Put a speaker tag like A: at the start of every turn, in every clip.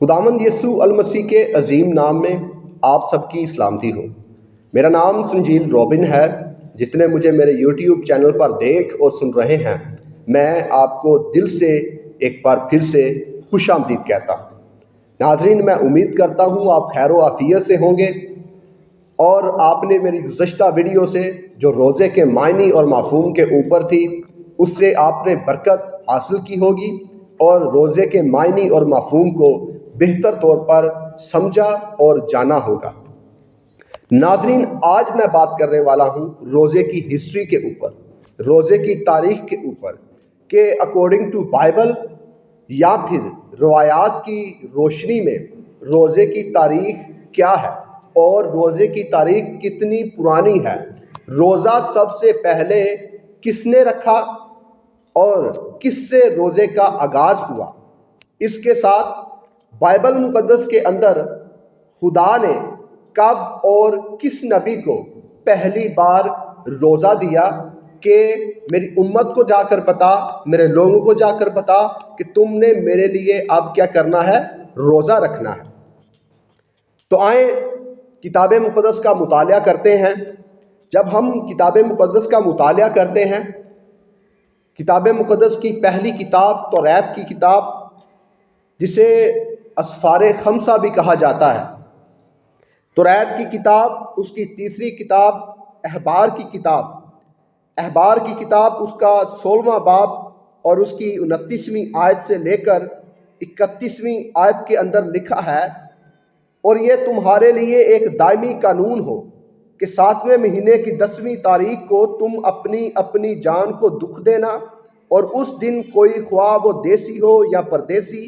A: خداوند یسوع المسیح کے عظیم نام میں آپ سب کی سلامتی ہو۔ میرا نام سنجیل روبن ہے۔ جتنے مجھے میرے یوٹیوب چینل پر دیکھ اور سن رہے ہیں، میں آپ کو دل سے ایک بار پھر سے خوش آمدید کہتا ہوں۔ ناظرین، میں امید کرتا ہوں آپ خیر و عافیت سے ہوں گے، اور آپ نے میری گزشتہ ویڈیو سے جو روزے کے معنی اور مفہوم کے اوپر تھی، اس سے آپ نے برکت حاصل کی ہوگی اور روزے کے معنی اور مفہوم کو بہتر طور پر سمجھا اور جانا ہوگا۔ ناظرین، آج میں بات کرنے والا ہوں روزے کی ہسٹری کے اوپر، روزے کی تاریخ کے اوپر، کہ اکارڈنگ ٹو بائبل یا پھر روایات کی روشنی میں روزے کی تاریخ کیا ہے اور روزے کی تاریخ کتنی پرانی ہے۔ روزہ سب سے پہلے کس نے رکھا اور کس سے روزے کا آغاز ہوا؟ اس کے ساتھ بائبل مقدس کے اندر خدا نے کب اور کس نبی کو پہلی بار روزہ دیا کہ میری امت کو جا کر بتا، میرے لوگوں کو جا کر بتا کہ تم نے میرے لیے اب کیا کرنا ہے؟ روزہ رکھنا ہے۔ تو آئیں کتاب مقدس کا مطالعہ کرتے ہیں۔ جب ہم کتاب مقدس کا مطالعہ کرتے ہیں، کتاب مقدس کی پہلی کتاب توریت کی کتاب، جسے اسفار خمسہ بھی کہا جاتا ہے، توریت کی کتاب، اس کی تیسری کتاب احبار کی کتاب، احبار کی کتاب اس کا 16واں باب اور اس کی 29ویں آیت سے لے کر 31ویں آیت کے اندر لکھا ہے، اور یہ تمہارے لیے ایک دائمی قانون ہو کہ 7ویں مہینے کی 10ویں تاریخ کو تم اپنی اپنی جان کو دکھ دینا، اور اس دن کوئی خواہ وہ دیسی ہو یا پردیسی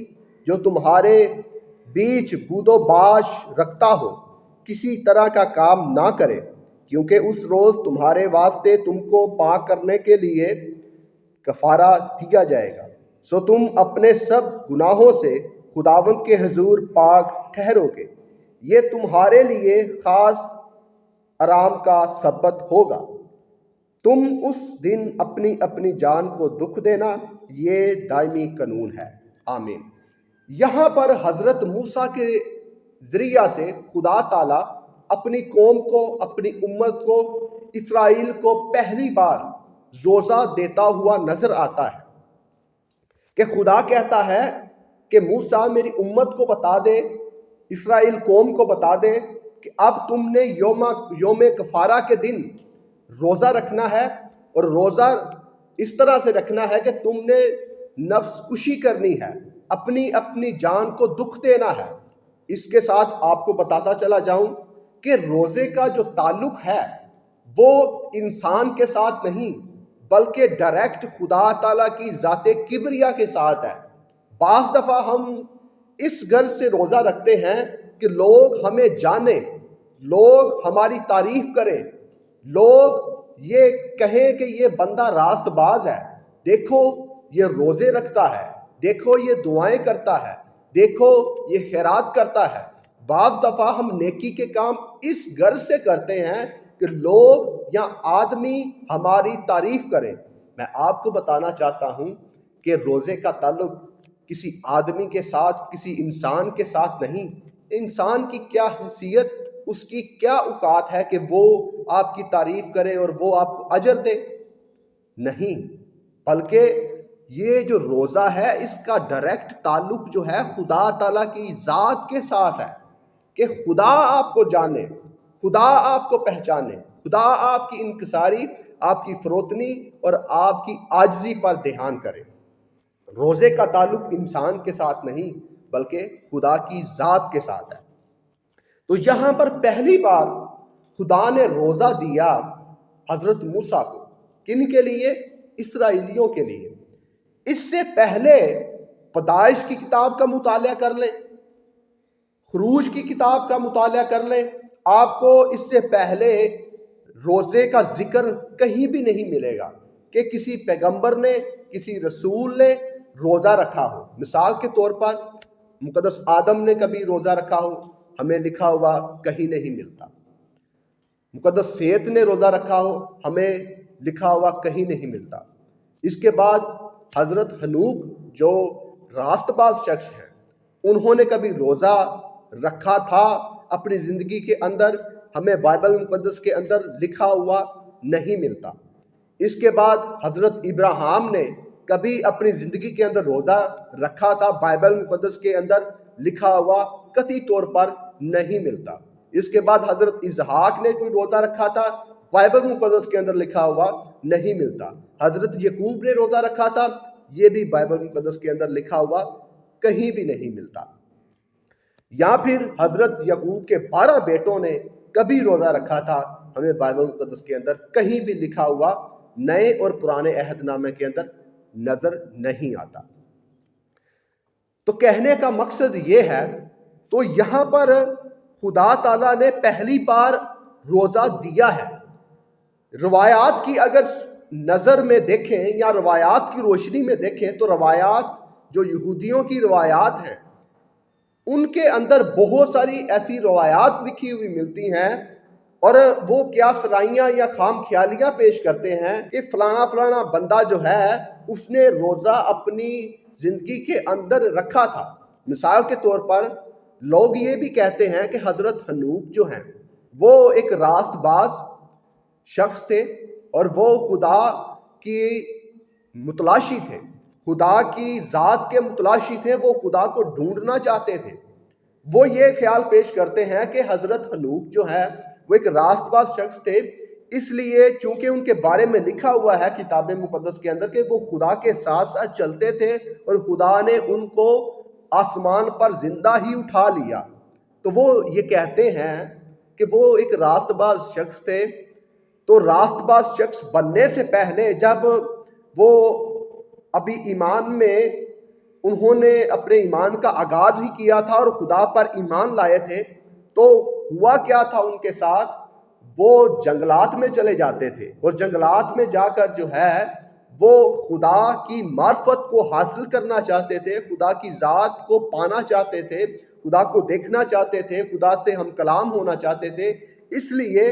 A: جو تمہارے بیچ بود و باش رکھتا ہو، کسی طرح کا کام نہ کرے، کیونکہ اس روز تمہارے واسطے تم کو پاک کرنے کے لیے کفارہ دیا جائے گا، سو تم اپنے سب گناہوں سے خداوند کے حضور پاک ٹھہرو گے۔ یہ تمہارے لیے خاص آرام کا سبت ہوگا۔ تم اس دن اپنی اپنی جان کو دکھ دینا، یہ دائمی قانون ہے۔ آمین۔ یہاں پر حضرت موسیٰ کے ذریعہ سے خدا تعالیٰ اپنی قوم کو، اپنی امت کو، اسرائیل کو پہلی بار روزہ دیتا ہوا نظر آتا ہے، کہ خدا کہتا ہے کہ موسیٰ میری امت کو بتا دے، اسرائیل قوم کو بتا دے کہ اب تم نے یوم کفارہ کے دن روزہ رکھنا ہے، اور روزہ اس طرح سے رکھنا ہے کہ تم نے نفس کشی کرنی ہے، اپنی اپنی جان کو دکھ دینا ہے۔ اس کے ساتھ آپ کو بتاتا چلا جاؤں کہ روزے کا جو تعلق ہے وہ انسان کے ساتھ نہیں، بلکہ ڈائریکٹ خدا تعالیٰ کی ذات کبریا کے ساتھ ہے۔ بعض دفعہ ہم اس غرض سے روزہ رکھتے ہیں کہ لوگ ہمیں جانیں، لوگ ہماری تعریف کریں، لوگ یہ کہیں کہ یہ بندہ راست باز ہے، دیکھو یہ روزے رکھتا ہے، دیکھو یہ دعائیں کرتا ہے، دیکھو یہ خیرات کرتا ہے۔ بعض دفعہ ہم نیکی کے کام اس غرض سے کرتے ہیں کہ لوگ یا آدمی ہماری تعریف کریں۔ میں آپ کو بتانا چاہتا ہوں کہ روزے کا تعلق کسی آدمی کے ساتھ، کسی انسان کے ساتھ نہیں۔ انسان کی کیا حیثیت، اس کی کیا اوقات ہے کہ وہ آپ کی تعریف کرے اور وہ آپ کو اجر دے؟ نہیں، بلکہ یہ جو روزہ ہے اس کا ڈائریکٹ تعلق جو ہے خدا تعالیٰ کی ذات کے ساتھ ہے، کہ خدا آپ کو جانے، خدا آپ کو پہچانے، خدا آپ کی انکساری، آپ کی فروتنی اور آپ کی عاجزی پر دھیان کرے۔ روزے کا تعلق انسان کے ساتھ نہیں بلکہ خدا کی ذات کے ساتھ ہے۔ تو یہاں پر پہلی بار خدا نے روزہ دیا حضرت موسیٰ کو، کن کے لیے؟ اسرائیلیوں کے لیے۔ اس سے پہلے پیدائش کی کتاب کا مطالعہ کر لیں، خروج کی کتاب کا مطالعہ کر لیں، آپ کو اس سے پہلے روزے کا ذکر کہیں بھی نہیں ملے گا کہ کسی پیغمبر نے، کسی رسول نے روزہ رکھا ہو۔ مثال کے طور پر مقدس آدم نے کبھی روزہ رکھا ہو، ہمیں لکھا ہوا کہیں نہیں ملتا۔ مقدس سیت نے روزہ رکھا ہو، ہمیں لکھا ہوا کہیں نہیں ملتا۔ اس کے بعد حضرت ہنوک جو راست باز شخص ہیں، انہوں نے کبھی روزہ رکھا تھا اپنی زندگی کے اندر، ہمیں بائبل مقدس کے اندر لکھا ہوا نہیں ملتا۔ اس کے بعد حضرت ابراہیم نے کبھی اپنی زندگی کے اندر روزہ رکھا تھا، بائبل مقدس کے اندر لکھا ہوا قطعی طور پر نہیں ملتا۔ اس کے بعد حضرت اسحاق نے کوئی روزہ رکھا تھا، بائبل مقدس کے اندر لکھا ہوا نہیں ملتا۔ حضرت یعقوب نے روزہ رکھا تھا، یہ بھی بائبل مقدس کے اندر لکھا ہوا کہیں بھی نہیں ملتا۔ یا پھر حضرت یعقوب کے 12 بیٹوں نے کبھی روزہ رکھا تھا، ہمیں بائبل مقدس کے اندر کہیں بھی لکھا ہوا نئے اور پرانے عہد نامے کے اندر نظر نہیں آتا۔ تو کہنے کا مقصد یہ ہے، تو یہاں پر خدا تعالیٰ نے پہلی بار روزہ دیا ہے۔ روایات کی اگر نظر میں دیکھیں یا روایات کی روشنی میں دیکھیں تو روایات جو یہودیوں کی روایات ہیں ان کے اندر بہت ساری ایسی روایات لکھی ہوئی ملتی ہیں، اور وہ کیا سرائیاں یا خام خیالیاں پیش کرتے ہیں کہ فلانا فلانا بندہ جو ہے اس نے روزہ اپنی زندگی کے اندر رکھا تھا۔ مثال کے طور پر لوگ یہ بھی کہتے ہیں کہ حضرت حنوک جو ہیں وہ ایک راست باز شخص تھے، اور وہ خدا کی متلاشی تھے، خدا کی ذات کے متلاشی تھے، وہ خدا کو ڈھونڈنا چاہتے تھے۔ وہ یہ خیال پیش کرتے ہیں کہ حضرت حنوک جو ہے وہ ایک راست باز شخص تھے، اس لیے چونکہ ان کے بارے میں لکھا ہوا ہے کتاب مقدس کے اندر کہ وہ خدا کے ساتھ ساتھ چلتے تھے اور خدا نے ان کو آسمان پر زندہ ہی اٹھا لیا، تو وہ یہ کہتے ہیں کہ وہ ایک راست باز شخص تھے۔ تو راست باز شخص بننے سے پہلے جب وہ ابھی ایمان میں انہوں نے اپنے ایمان کا آغاز ہی کیا تھا اور خدا پر ایمان لائے تھے، تو ہوا کیا تھا ان کے ساتھ، وہ جنگلات میں چلے جاتے تھے، اور جنگلات میں جا کر جو ہے وہ خدا کی معرفت کو حاصل کرنا چاہتے تھے، خدا کی ذات کو پانا چاہتے تھے، خدا کو دیکھنا چاہتے تھے، خدا سے ہم کلام ہونا چاہتے تھے۔ اس لیے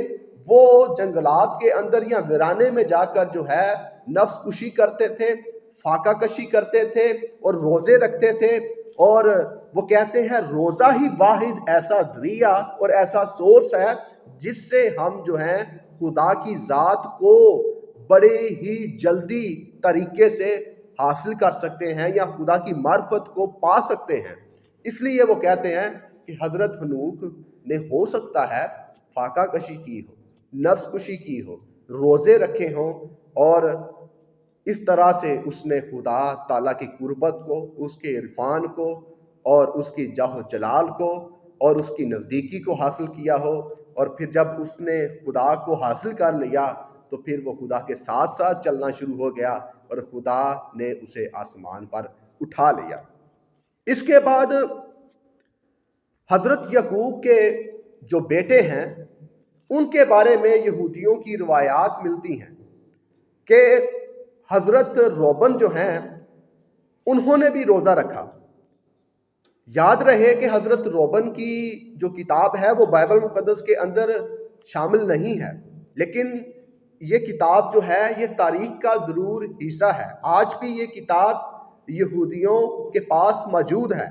A: وہ جنگلات کے اندر یا ویرانے میں جا کر جو ہے نفس کشی کرتے تھے، فاقہ کشی کرتے تھے اور روزے رکھتے تھے، اور وہ کہتے ہیں روزہ ہی واحد ایسا ذریعہ اور ایسا سورس ہے جس سے ہم جو ہیں خدا کی ذات کو بڑے ہی جلدی طریقے سے حاصل کر سکتے ہیں یا خدا کی معرفت کو پا سکتے ہیں۔ اس لیے وہ کہتے ہیں کہ حضرت حنوک نے ہو سکتا ہے فاقہ کشی کی ہو، نفس کشی کی ہو، روزے رکھے ہوں، اور اس طرح سے اس نے خدا تعالیٰ کی قربت کو، اس کے عرفان کو اور اس کی جاہ و جلال کو اور اس کی نزدیکی کو حاصل کیا ہو، اور پھر جب اس نے خدا کو حاصل کر لیا تو پھر وہ خدا کے ساتھ ساتھ چلنا شروع ہو گیا اور خدا نے اسے آسمان پر اٹھا لیا۔ اس کے بعد حضرت یعقوب کے جو بیٹے ہیں ان کے بارے میں یہودیوں کی روایات ملتی ہیں کہ حضرت روبن جو ہیں انہوں نے بھی روزہ رکھا۔ یاد رہے کہ حضرت روبن کی جو کتاب ہے وہ بائبل مقدس کے اندر شامل نہیں ہے، لیکن یہ کتاب جو ہے یہ تاریخ کا ضرور حصہ ہے۔ آج بھی یہ کتاب یہودیوں کے پاس موجود ہے۔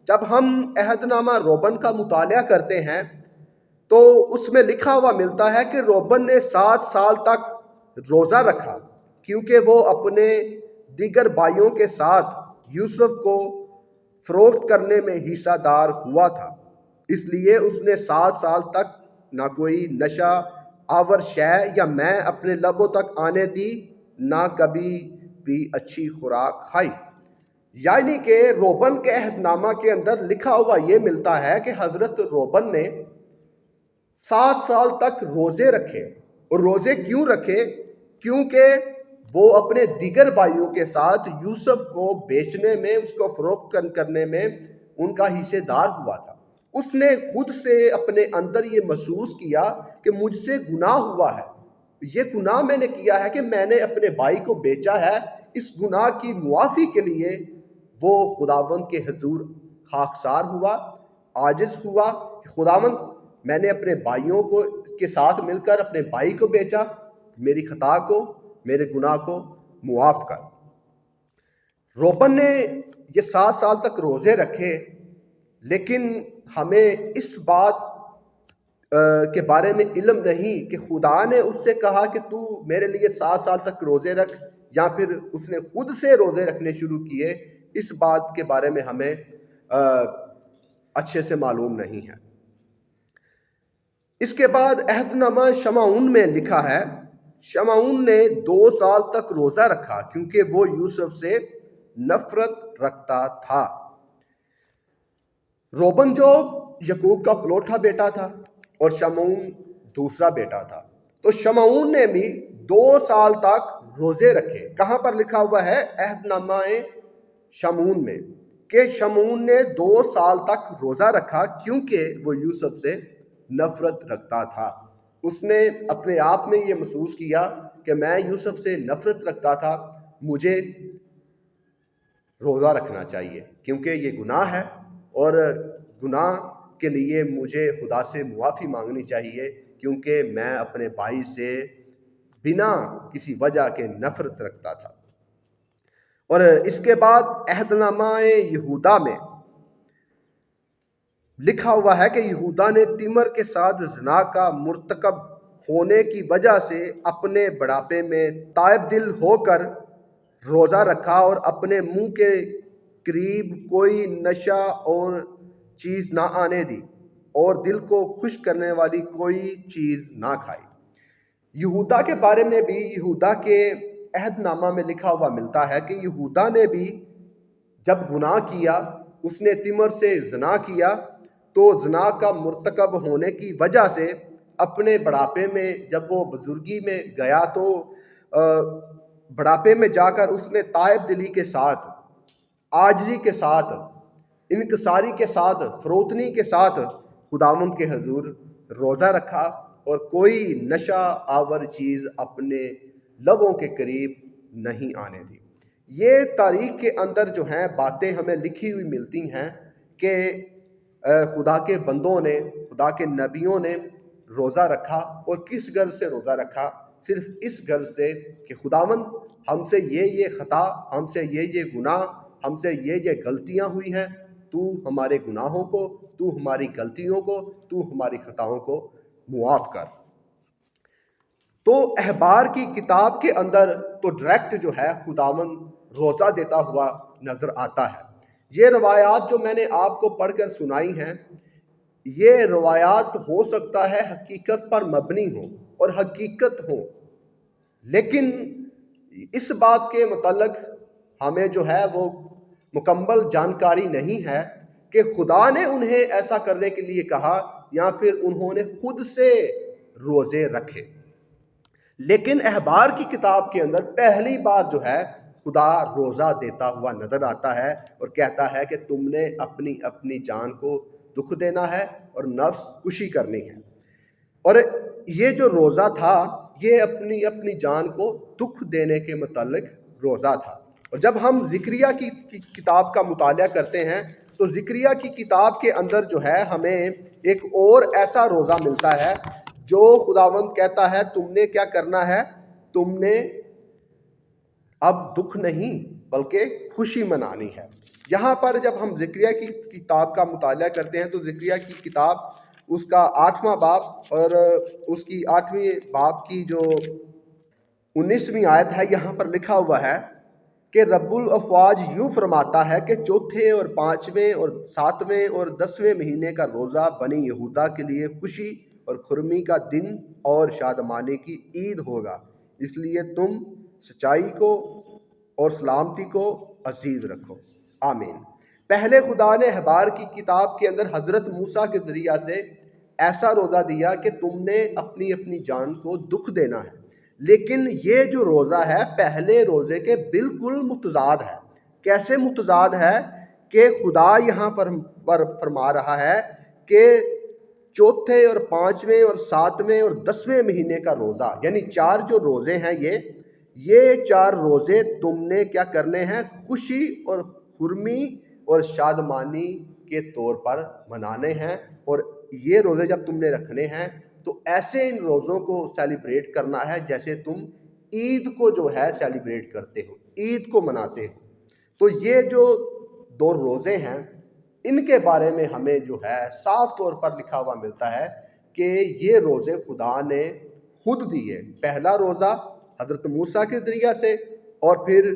A: جب ہم عہد نامہ روبن کا مطالعہ کرتے ہیں تو اس میں لکھا ہوا ملتا ہے کہ روبن نے 7 سال تک روزہ رکھا، کیونکہ وہ اپنے دیگر بھائیوں کے ساتھ یوسف کو فروخت کرنے میں حصہ دار ہوا تھا، اس لیے اس نے 7 سال تک نہ کوئی نشہ آور شے یا میں اپنے لبوں تک آنے دی، نہ کبھی بھی اچھی خوراک کھائی۔ یعنی کہ روبن کے عہد نامہ کے اندر لکھا ہوا یہ ملتا ہے کہ حضرت روبن نے 7 سال تک روزے رکھے، اور روزے کیوں رکھے؟ کیونکہ وہ اپنے دیگر بھائیوں کے ساتھ یوسف کو بیچنے میں، اس کو فروخت کرنے میں ان کا حصے دار ہوا تھا۔ اس نے خود سے اپنے اندر یہ محسوس کیا کہ مجھ سے گناہ ہوا ہے، یہ گناہ میں نے کیا ہے کہ میں نے اپنے بھائی کو بیچا ہے۔ اس گناہ کی معافی کے لیے وہ خداوند کے حضور خاکسار ہوا، عاجز ہوا کہ خداوند میں نے اپنے بھائیوں کو کے ساتھ مل کر اپنے بھائی کو بیچا، میری خطا کو، میرے گناہ کو معاف کر۔ روبن نے یہ 7 سال تک روزے رکھے، لیکن ہمیں اس بات کے بارے میں علم نہیں کہ خدا نے اس سے کہا کہ تو میرے لیے 7 سال تک روزے رکھ، یا پھر اس نے خود سے روزے رکھنے شروع کیے، اس بات کے بارے میں ہمیں اچھے سے معلوم نہیں ہے۔ اس کے بعد عہد نامہ شمعون میں لکھا ہے، شمعون نے 2 سال تک روزہ رکھا کیونکہ وہ یوسف سے نفرت رکھتا تھا۔ روبن جو یعقوب کا پلوٹھا بیٹا تھا اور شمعون دوسرا بیٹا تھا، تو شمعون نے بھی 2 سال تک روزے رکھے۔ کہاں پر لکھا ہوا ہے؟ عہد نامہ شمعون میں، کہ شمعون نے 2 سال تک روزہ رکھا کیونکہ وہ یوسف سے نفرت رکھتا تھا۔ اس نے اپنے آپ میں یہ محسوس کیا کہ میں یوسف سے نفرت رکھتا تھا، مجھے روزہ رکھنا چاہیے کیونکہ یہ گناہ ہے، اور گناہ کے لیے مجھے خدا سے معافی مانگنی چاہیے کیونکہ میں اپنے بھائی سے بنا کسی وجہ کے نفرت رکھتا تھا۔ اور اس کے بعد عہد نامہ یہودا میں لکھا ہوا ہے کہ یہودا نے تیمر کے ساتھ زنا کا مرتکب ہونے کی وجہ سے اپنے بڑھاپے میں تائب دل ہو کر روزہ رکھا اور اپنے منہ کے قریب کوئی نشہ اور چیز نہ آنے دی اور دل کو خوش کرنے والی کوئی چیز نہ کھائی۔ یہودا کے بارے میں بھی یہودا کے عہد نامہ میں لکھا ہوا ملتا ہے کہ یہودا نے بھی جب گناہ کیا، اس نے تیمر سے زنا کیا، تو زنا کا مرتکب ہونے کی وجہ سے اپنے بڑھاپے میں جب وہ بزرگی میں گیا تو بڑھاپے میں جا کر اس نے تائب دلی کے ساتھ، عاجزی کے ساتھ، انکساری کے ساتھ، فروتنی کے ساتھ خداوند کے حضور روزہ رکھا اور کوئی نشہ آور چیز اپنے لبوں کے قریب نہیں آنے دی۔ یہ تاریخ کے اندر جو ہیں باتیں ہمیں لکھی ہوئی ملتی ہیں کہ خدا کے بندوں نے، خدا کے نبیوں نے روزہ رکھا، اور کس غرض سے روزہ رکھا؟ صرف اس غرض سے کہ خداوند ہم سے یہ خطا، ہم سے یہ گناہ، ہم سے یہ غلطیاں ہوئی ہیں، تو ہمارے گناہوں کو، تو ہماری غلطیوں کو، تو ہماری خطاؤں کو معاف کر۔ تو احبار کی کتاب کے اندر تو ڈائریکٹ جو ہے خداوند روزہ دیتا ہوا نظر آتا ہے۔ یہ روایات جو میں نے آپ کو پڑھ کر سنائی ہیں، یہ روایات ہو سکتا ہے حقیقت پر مبنی ہوں اور حقیقت ہوں، لیکن اس بات کے متعلق ہمیں جو ہے وہ مکمل جانکاری نہیں ہے کہ خدا نے انہیں ایسا کرنے کے لیے کہا یا پھر انہوں نے خود سے روزے رکھے۔ لیکن احبار کی کتاب کے اندر پہلی بار جو ہے خدا روزہ دیتا ہوا نظر آتا ہے اور کہتا ہے کہ تم نے اپنی اپنی جان کو دکھ دینا ہے اور نفس کشی کرنی ہے۔ اور یہ جو روزہ تھا یہ اپنی اپنی جان کو دکھ دینے کے متعلق روزہ تھا۔ اور جب ہم زکریا کی کتاب کا مطالعہ کرتے ہیں تو زکریا کی کتاب کے اندر جو ہے ہمیں ایک اور ایسا روزہ ملتا ہے جو خداوند کہتا ہے تم نے کیا کرنا ہے، تم نے اب دکھ نہیں بلکہ خوشی منانی ہے۔ یہاں پر جب ہم زکریا کی کتاب کا مطالعہ کرتے ہیں تو زکریا کی کتاب اس کا 8واں باب اور اس کی 8ویں باب کی جو 19ویں آیت ہے، یہاں پر لکھا ہوا ہے کہ رب الافواج یوں فرماتا ہے کہ چوتھے اور 5ویں اور 7ویں اور 10ویں مہینے کا روزہ بنی یہودا کے لیے خوشی اور خرمی کا دن اور شادمانی کی عید ہوگا، اس لیے تم سچائی کو اور سلامتی کو عزیز رکھو۔ آمین۔ پہلے خدا نے احبار کی کتاب کے اندر حضرت موسیٰ کے ذریعہ سے ایسا روزہ دیا کہ تم نے اپنی اپنی جان کو دکھ دینا ہے، لیکن یہ جو روزہ ہے پہلے روزے کے بالکل متضاد ہے۔ کیسے متضاد ہے؟ کہ خدا یہاں پر فرما رہا ہے کہ چوتھے اور 5ویں اور 7ویں اور 10ویں مہینے کا روزہ، یعنی 4 جو روزے ہیں یہ 4 روزے تم نے کیا کرنے ہیں؟ خوشی اور خرمی اور شادمانی کے طور پر منانے ہیں، اور یہ روزے جب تم نے رکھنے ہیں تو ایسے ان روزوں کو سیلیبریٹ کرنا ہے جیسے تم عید کو جو ہے سیلیبریٹ کرتے ہو، عید کو مناتے ہو۔ تو یہ جو 2 روزے ہیں ان کے بارے میں ہمیں جو ہے صاف طور پر لکھا ہوا ملتا ہے کہ یہ روزے خدا نے خود دیے۔ پہلا روزہ حضرت موسیٰ کے ذریعہ سے، اور پھر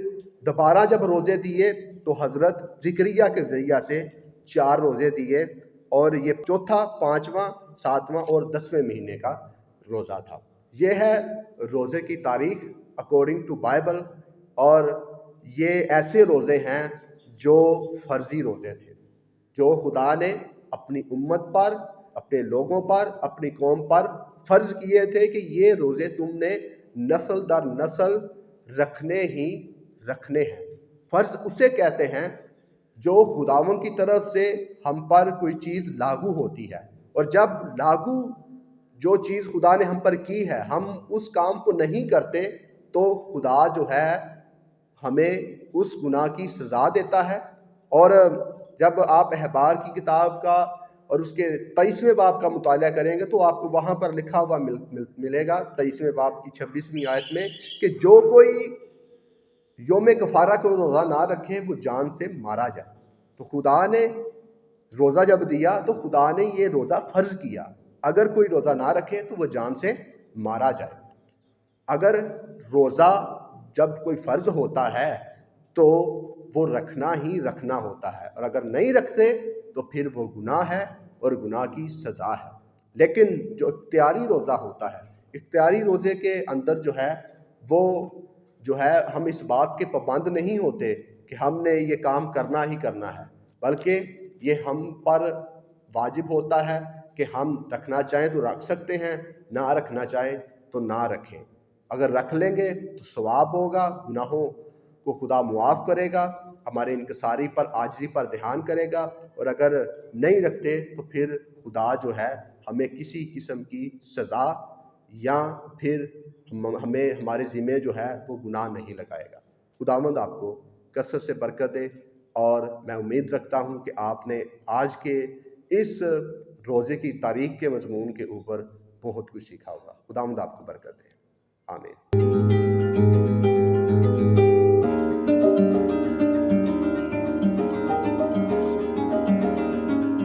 A: دوبارہ جب روزے دیے تو حضرت زکریا کے ذریعہ سے 4 روزے دیے، اور یہ چوتھا، 5واں، 7واں اور 10ویں مہینے کا روزہ تھا۔ یہ ہے روزے کی تاریخ اکارڈنگ ٹو بائبل، اور یہ ایسے روزے ہیں جو فرضی روزے تھے، جو خدا نے اپنی امت پر، اپنے لوگوں پر، اپنی قوم پر فرض کیے تھے کہ یہ روزے تم نے نسل در نسل رکھنے ہی رکھنے ہیں۔ فرض اسے کہتے ہیں جو خداوند کی طرف سے ہم پر کوئی چیز لاگو ہوتی ہے، اور جب لاگو جو چیز خدا نے ہم پر کی ہے ہم اس کام کو نہیں کرتے تو خدا جو ہے ہمیں اس گناہ کی سزا دیتا ہے۔ اور جب آپ احبار کی کتاب کا اور اس کے 23ویں باب کا مطالعہ کریں گے تو آپ کو وہاں پر لکھا ہوا ملے گا 23ویں باب کی 26ویں آیت میں کہ جو کوئی یوم کفارہ کو روزہ نہ رکھے وہ جان سے مارا جائے۔ تو خدا نے روزہ جب دیا تو خدا نے یہ روزہ فرض کیا، اگر کوئی روزہ نہ رکھے تو وہ جان سے مارا جائے۔ اگر روزہ جب کوئی فرض ہوتا ہے تو وہ رکھنا ہی رکھنا ہوتا ہے، اور اگر نہیں رکھتے تو پھر وہ گناہ ہے اور گناہ کی سزا ہے۔ لیکن جو اختیاری روزہ ہوتا ہے، اختیاری روزے کے اندر جو ہے وہ جو ہے ہم اس بات کے پابند نہیں ہوتے کہ ہم نے یہ کام کرنا ہی کرنا ہے، بلکہ یہ ہم پر واجب ہوتا ہے کہ ہم رکھنا چاہیں تو رکھ سکتے ہیں، نہ رکھنا چاہیں تو نہ رکھیں۔ اگر رکھ لیں گے تو ثواب ہوگا، گناہوں کو خدا معاف کرے گا، ہمارے انکساری پر، عاجزی پر دھیان کرے گا، اور اگر نہیں رکھتے تو پھر خدا جو ہے ہمیں کسی قسم کی سزا یا پھر ہمیں ہمارے ذمہ جو ہے وہ گناہ نہیں لگائے گا۔ خداوند آپ کو کثرت سے برکت دے، اور میں امید رکھتا ہوں کہ آپ نے آج کے اس روزے کی تاریخ کے مضمون کے اوپر بہت کچھ سیکھا ہوگا۔ خداوند آپ کو برکت دے، آمین۔